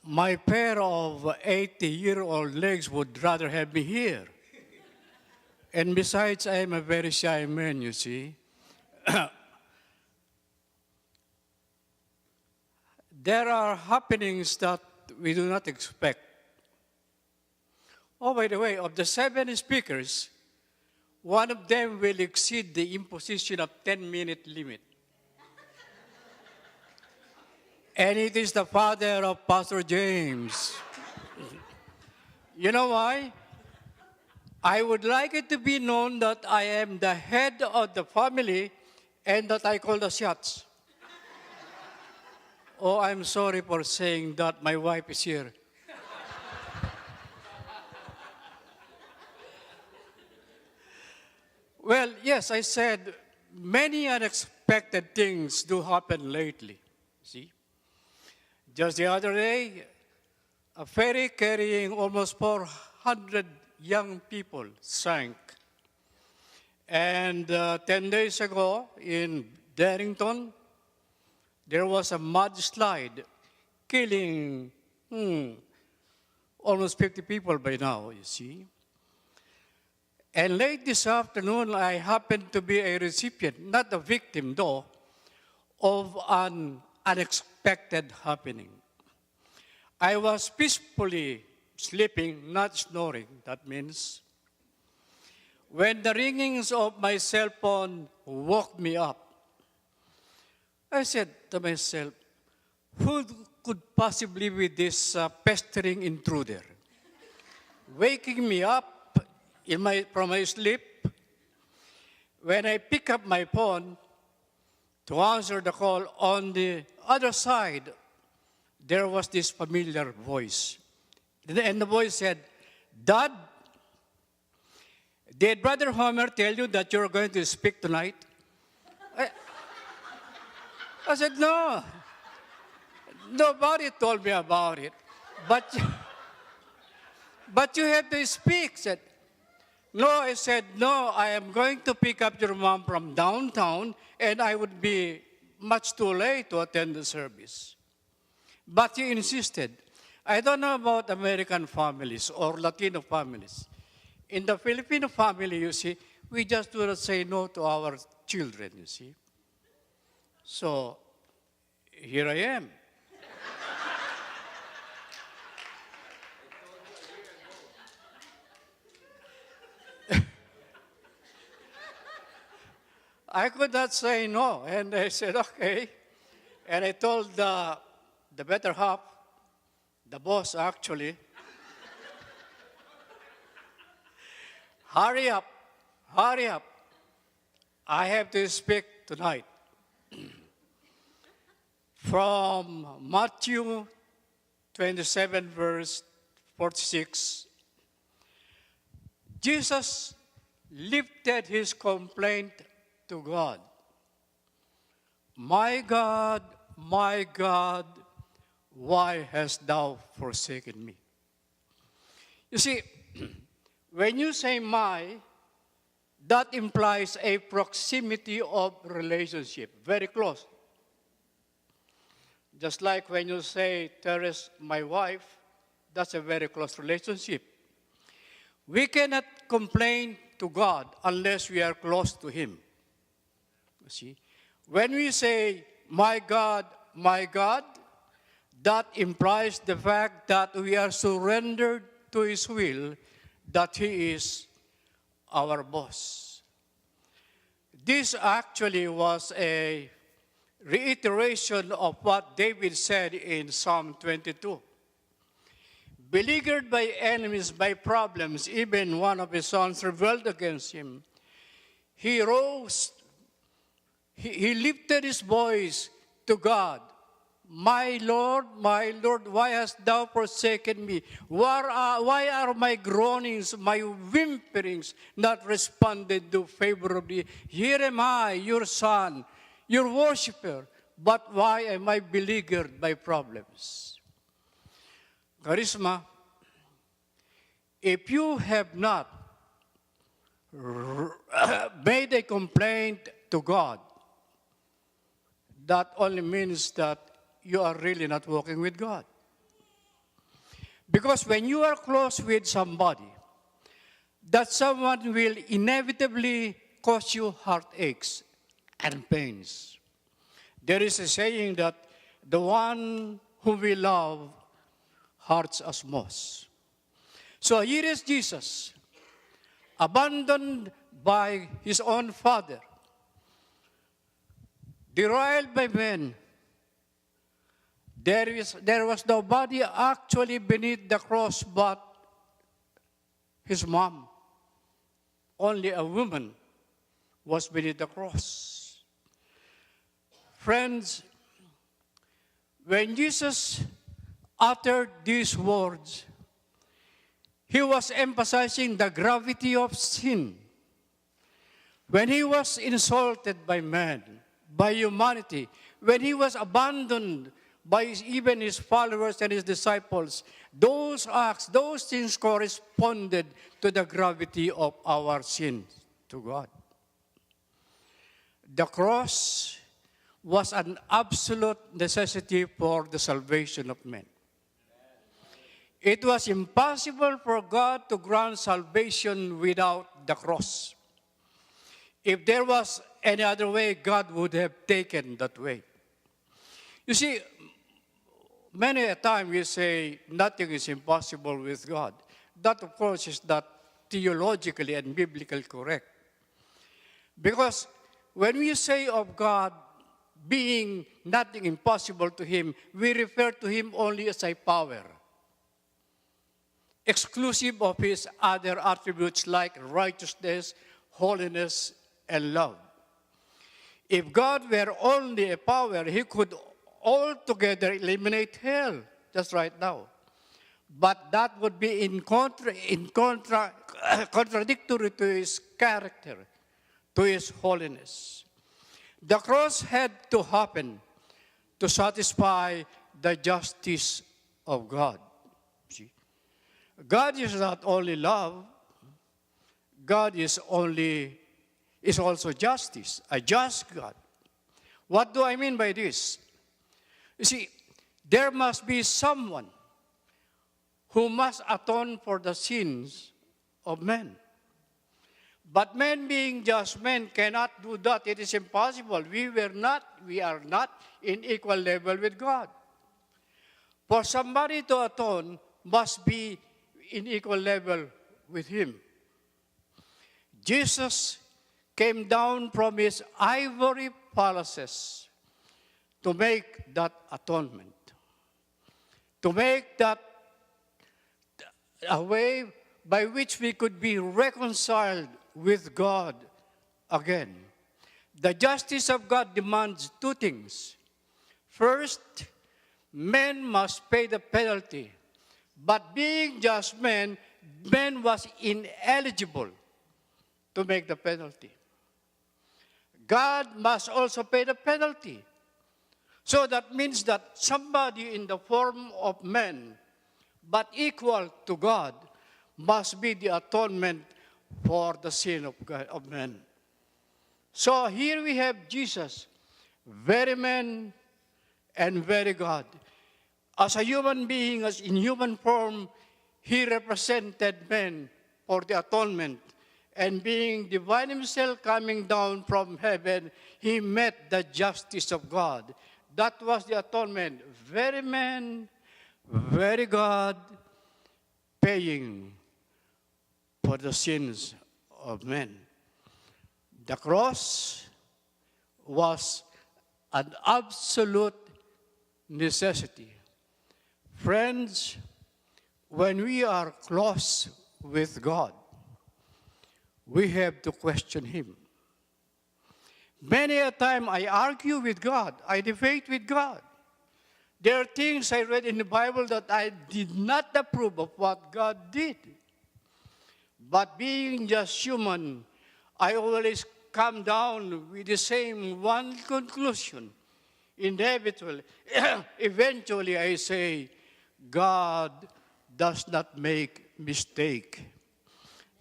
My pair of 80-year-old legs would rather have me here. And besides, I am a very shy man, you see. There are happenings that we do not expect. Oh, by the way, of the 7 speakers, one of them will exceed the imposition of 10-minute limit. And it is the father of Pastor James. You know why? I would like it to be known that I am the head of the family and that I call the shots. Oh, I'm sorry for saying that. My wife is here. Well, yes, I said many unexpected things do happen lately. See? Just the other day, a ferry carrying almost 400 young people sank. And 10 days ago in Darrington, there was a mudslide killing almost 50 people by now, you see. And late this afternoon, I happened to be a recipient, not a victim though, of an unexpected happening. I was peacefully sleeping, not snoring, that means, when the ringings of my cell phone woke me up. I said to myself, who could possibly be this pestering intruder? Waking me up from my sleep. When I pick up my phone to answer the call, on the other side, there was this familiar voice. And the voice said, Dad, did Brother Homer tell you that you're going to speak tonight? I said, no. Nobody told me about it. But you have to speak. Said, no, I said, no, I am going to pick up your mom from downtown and I would be much too late to attend the service. But he insisted. I don't know about American families or Latino families. In the Filipino family, you see, we just do not say no to our children, you see. So, here I am. I could not say no, and I said, okay. And I told the better half, the boss actually, hurry up, I have to speak tonight. From Matthew 27, verse 46, Jesus lifted his complaint to God. My God, why hast thou forsaken me? You see, when you say my, that implies a proximity of relationship, very close. Just like when you say, Teres, my wife, that's a very close relationship. We cannot complain to God unless we are close to Him. You see, when we say, my God, that implies the fact that we are surrendered to His will, that He is our boss. This actually was a reiteration of what David said in Psalm 22. Beleaguered by enemies, by problems, even one of his sons rebelled against him. He rose, he lifted his voice to God. My Lord, why hast thou forsaken me? Why are my groanings, my whimperings not responded to favorably? Here am I, your son, your worshiper, but why am I beleaguered by problems? Charisma, if you have not made a complaint to God, that only means that you are really not walking with God. Because when you are close with somebody, that someone will inevitably cause you heartaches and pains. There is a saying that the one whom we love hurts us most. So here is Jesus, abandoned by his own father, derided by men. There was nobody actually beneath the cross but his mom. Only a woman was beneath the cross. Friends, when Jesus uttered these words, he was emphasizing the gravity of sin. When he was insulted by man, by humanity, when he was abandoned by even his followers and his disciples, those acts, those things corresponded to the gravity of our sin to God. The cross was an absolute necessity for the salvation of men. It was impossible for God to grant salvation without the cross. If there was any other way, God would have taken that way. You see, many a time we say nothing is impossible with God. That, of course, is not theologically and biblically correct. Because when we say of God being nothing impossible to him, we refer to him only as a power, exclusive of his other attributes like righteousness, holiness, and love. If God were only a power, he could altogether eliminate hell, just right now. But that would be contradictory to his character, to his holiness. The cross had to happen to satisfy the justice of God. See? God is not only love, God is also justice, a just God. What do I mean by this? You see, there must be someone who must atone for the sins of men. But men being just men cannot do that. It is impossible. We are not in equal level with God. For somebody to atone must be in equal level with him. Jesus came down from his ivory palaces to make that atonement, to make that a way by which we could be reconciled with God again. The justice of God demands two things. First, men must pay the penalty. But being just men was ineligible to make the penalty. God must also pay the penalty. So that means that somebody in the form of man, but equal to God, must be the atonement for the sin of man. So here we have Jesus, very man and very God. As a human being, as in human form, he represented men for the atonement. And being divine himself coming down from heaven, he met the justice of God. That was the atonement. Very man, very God, paying for the sins of men. The cross was an absolute necessity. Friends, when we are close with God, we have to question him. Many a time I argue with God, I debate with God. There are things I read in the Bible that I did not approve of what God did. But being just human, I always come down with the same one conclusion. Inevitably, eventually I say, God does not make mistake.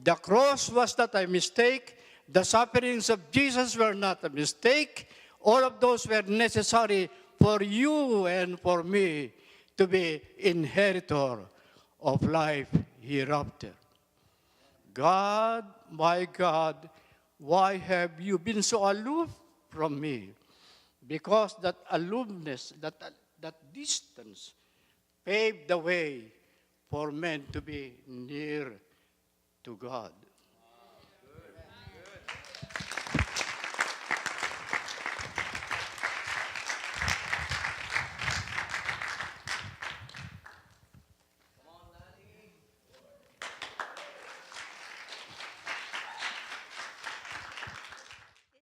The cross was not a mistake. The sufferings of Jesus were not a mistake. All of those were necessary for you and for me to be inheritor of life hereafter. God, my God, why have you been so aloof from me? Because that aloofness, that distance, paved the way for men to be near to God.